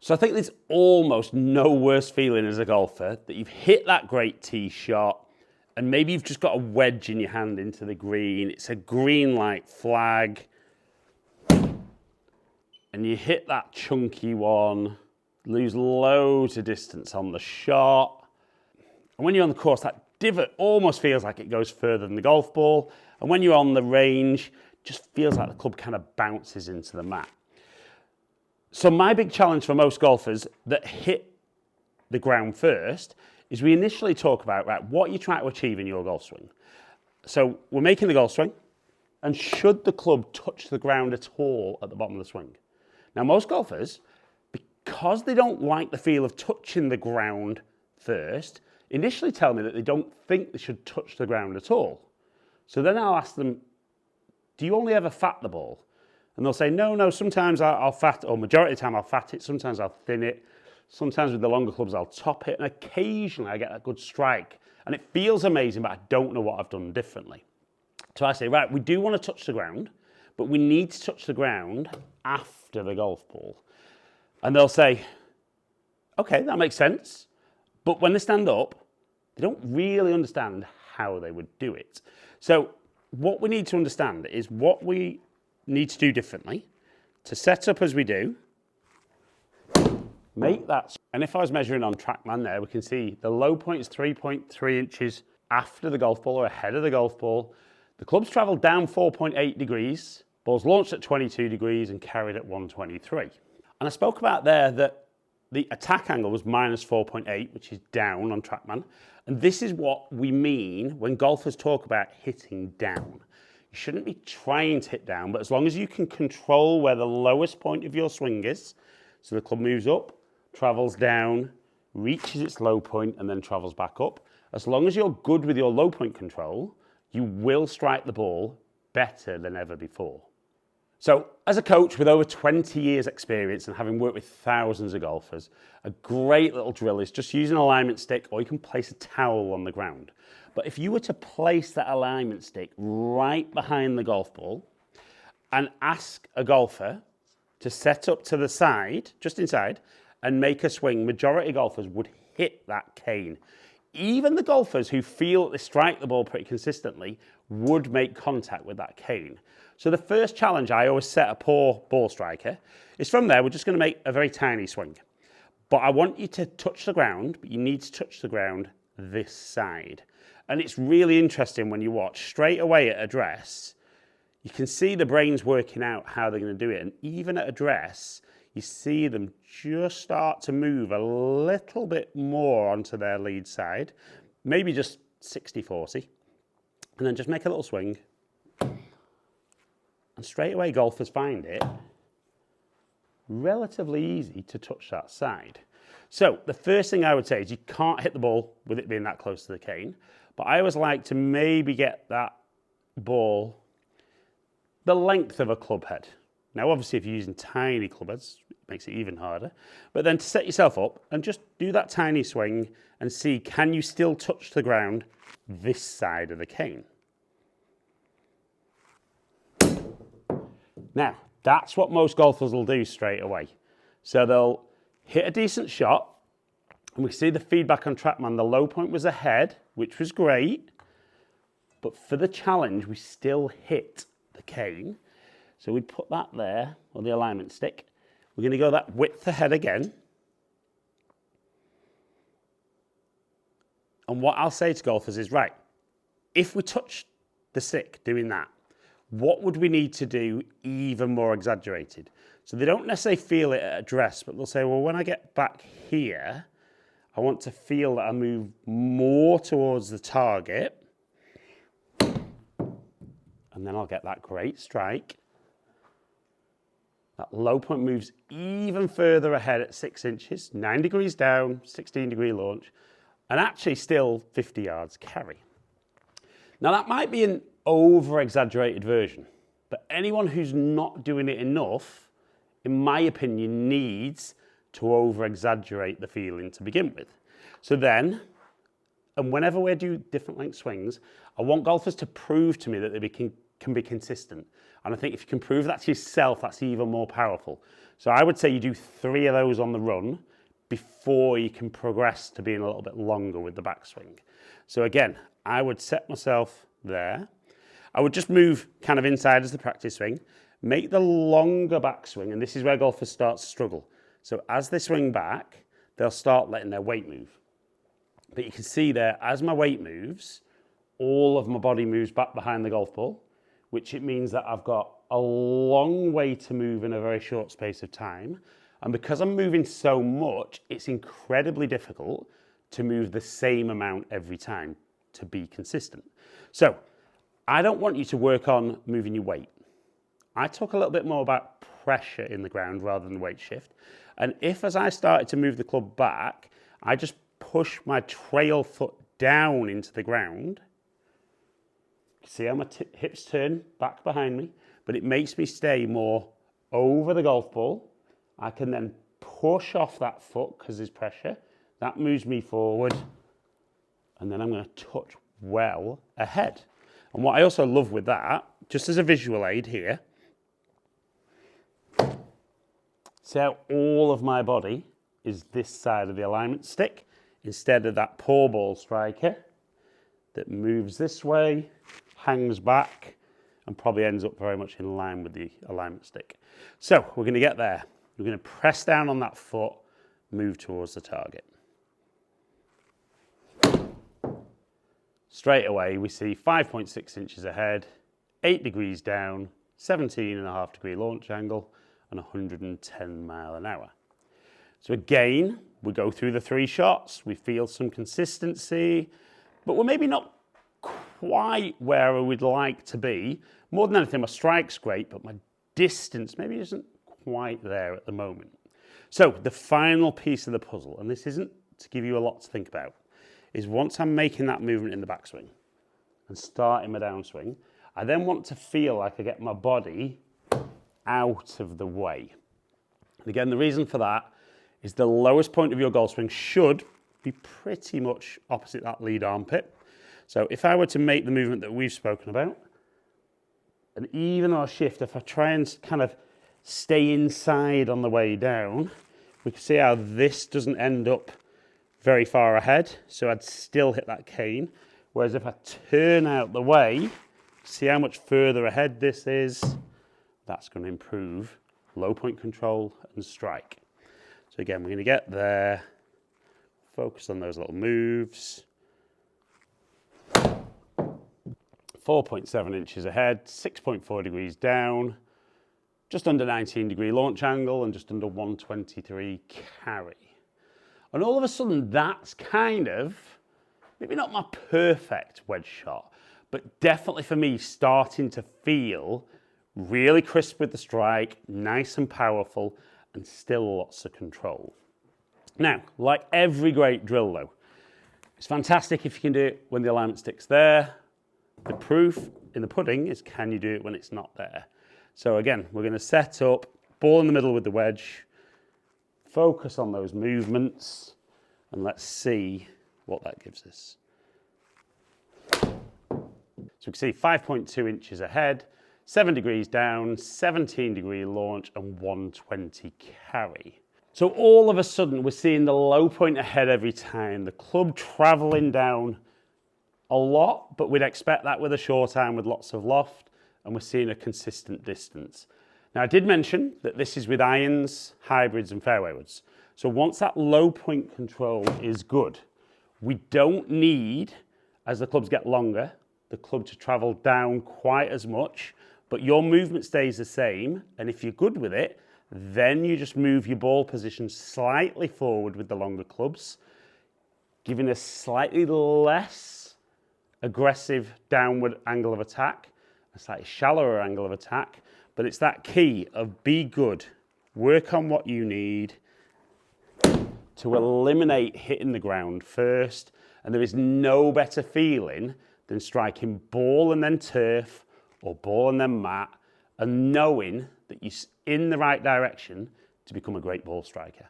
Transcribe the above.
So I think there's almost no worse feeling as a golfer that you've hit that great tee shot and maybe you've just got a wedge in your hand into the green. It's a green light flag and you hit that chunky one, lose loads of distance on the shot. And when you're on the course, that divot almost feels like it goes further than the golf ball. And when you're on the range, it just feels like the club kind of bounces into the mat. So my big challenge for most golfers that hit the ground first is we initially talk about, right, what you're trying to achieve in your golf swing. So we're making the golf swing, and should the club touch the ground at all at the bottom of the swing? Now, most golfers, because they don't like the feel of touching the ground first, initially tell me that they don't think they should touch the ground at all. So then I'll ask them, do you only ever fat the ball? And they'll say, no, sometimes I'll fat, or majority of the time I'll fat it, sometimes I'll thin it, sometimes with the longer clubs I'll top it, and occasionally I get a good strike. And it feels amazing, but I don't know what I've done differently. So I say, right, we do want to touch the ground, but we need to touch the ground after the golf ball. And they'll say, okay, that makes sense. But when they stand up, they don't really understand how they would do it. So what we need to understand is what we need to do differently to set up as we do, make that. And if I was measuring on TrackMan there, we can see the low point is 3.3 inches after the golf ball or ahead of the golf ball. The club's travelled down 4.8 degrees, ball's launched at 22 degrees and carried at 123. And I spoke about there that the attack angle was minus 4.8, which is down on TrackMan. And this is what we mean when golfers talk about hitting down. You shouldn't be trying to hit down, but as long as you can control where the lowest point of your swing is, so the club moves up, travels down, reaches its low point, and then travels back up. As long as you're good with your low point control, you will strike the ball better than ever before. So as a coach with over 20 years experience and having worked with thousands of golfers, a great little drill is just use an alignment stick, or you can place a towel on the ground. But if you were to place that alignment stick right behind the golf ball and ask a golfer to set up to the side, just inside, and make a swing, majority of golfers would hit that cane. Even the golfers who feel that they strike the ball pretty consistently would make contact with that cane. So the first challenge I always set a poor ball striker is from there, we're just going to make a very tiny swing. But I want you to touch the ground, but you need to touch the ground this side. And it's really interesting when you watch straight away at address, you can see the brains working out how they're going to do it. And even at address, you see them just start to move a little bit more onto their lead side, maybe just 60-40, and then just make a little swing. And straight away, golfers find it relatively easy to touch that side. So the first thing I would say is you can't hit the ball with it being that close to the cane, but I always like to maybe get that ball the length of a club head. Now, obviously, if you're using tiny club heads, it makes it even harder. But then to set yourself up and just do that tiny swing and see, can you still touch the ground this side of the cane? Now, that's what most golfers will do straight away. So they'll hit a decent shot, and we see the feedback on TrackMan. The low point was ahead, which was great. But for the challenge, we still hit the cane. So we'd put that there, or the alignment stick. We're going to go that width ahead again. And what I'll say to golfers is, right, if we touch the stick doing that, what would we need to do even more exaggerated? So they don't necessarily feel it at address, but they'll say, well, when I get back here, I want to feel that I move more towards the target. And then I'll get that great strike. That low point moves even further ahead at 6 inches, 9 degrees down, 16-degree launch, and actually still 50 yards carry. Now that might be an over-exaggerated version, but anyone who's not doing it enough, in my opinion, needs to over-exaggerate the feeling to begin with. So then, and whenever we do different length swings, I want golfers to prove to me that they can can be consistent. And I think if you can prove that to yourself, that's even more powerful. So I would say you do 3 of those on the run before you can progress to being a little bit longer with the backswing. So again, I would set myself there. I would just move kind of inside as the practice swing, make the longer backswing, and this is where golfers start to struggle. So as they swing back, they'll start letting their weight move. But you can see there, as my weight moves, all of my body moves back behind the golf ball, which it means that I've got a long way to move in a very short space of time. And because I'm moving so much, it's incredibly difficult to move the same amount every time to be consistent. So I don't want you to work on moving your weight. I talk a little bit more about pressure in the ground rather than weight shift. And if, as I started to move the club back, I just push my trail foot down into the ground, see how my hips turn back behind me, but it makes me stay more over the golf ball. I can then push off that foot because there's pressure. That moves me forward, and then I'm going to touch well ahead. And what I also love with that, just as a visual aid here, see how all of my body is this side of the alignment stick instead of that poor ball striker that moves this way, hangs back, and probably ends up very much in line with the alignment stick. So we're going to get there. We're going to press down on that foot, move towards the target. Straight away, we see 5.6 inches ahead, 8 degrees down, 17.5 degree launch angle, and 110 mile an hour. So again, we go through the 3 shots, we feel some consistency, but we're maybe not quite where I would like to be. More than anything, my strike's great, but my distance maybe isn't quite there at the moment. So the final piece of the puzzle, and this isn't to give you a lot to think about, is once I'm making that movement in the backswing and starting my downswing, I then want to feel like I get my body out of the way. And again, the reason for that is the lowest point of your golf swing should be pretty much opposite that lead armpit. So if I were to make the movement that we've spoken about, and even our shift, if I try and kind of stay inside on the way down, we can see how this doesn't end up very far ahead, so I'd still hit that cane. Whereas if I turn out the way, see how much further ahead this is, that's going to improve low point control and strike. So again, we're going to get there, focus on those little moves. 4.7 inches ahead, 6.4 degrees down, just under 19 degree launch angle and just under 123 carry. And all of a sudden, that's kind of, maybe not my perfect wedge shot, but definitely for me, starting to feel really crisp with the strike, nice and powerful, and still lots of control. Now, like every great drill though, it's fantastic if you can do it when the alignment stick's there. The proof in the pudding is, can you do it when it's not there? So again, we're going to set up, ball in the middle with the wedge, focus on those movements, and let's see what that gives us. So we can see 5.2 inches ahead, 7 degrees down, 17 degree launch, and 120 carry. So all of a sudden, we're seeing the low point ahead every time, the club traveling down a lot, but we'd expect that with a short iron with lots of loft, and we're seeing a consistent distance. Now, I did mention that this is with irons, hybrids, and fairway woods. So once that low point control is good, we don't need, as the clubs get longer, the club to travel down quite as much, but your movement stays the same. And if you're good with it, then you just move your ball position slightly forward with the longer clubs, giving a slightly less aggressive downward angle of attack, a slightly shallower angle of attack. But it's that key of be good, work on what you need to eliminate hitting the ground first. And there is no better feeling than striking ball and then turf or ball and then mat and knowing that you're in the right direction to become a great ball striker.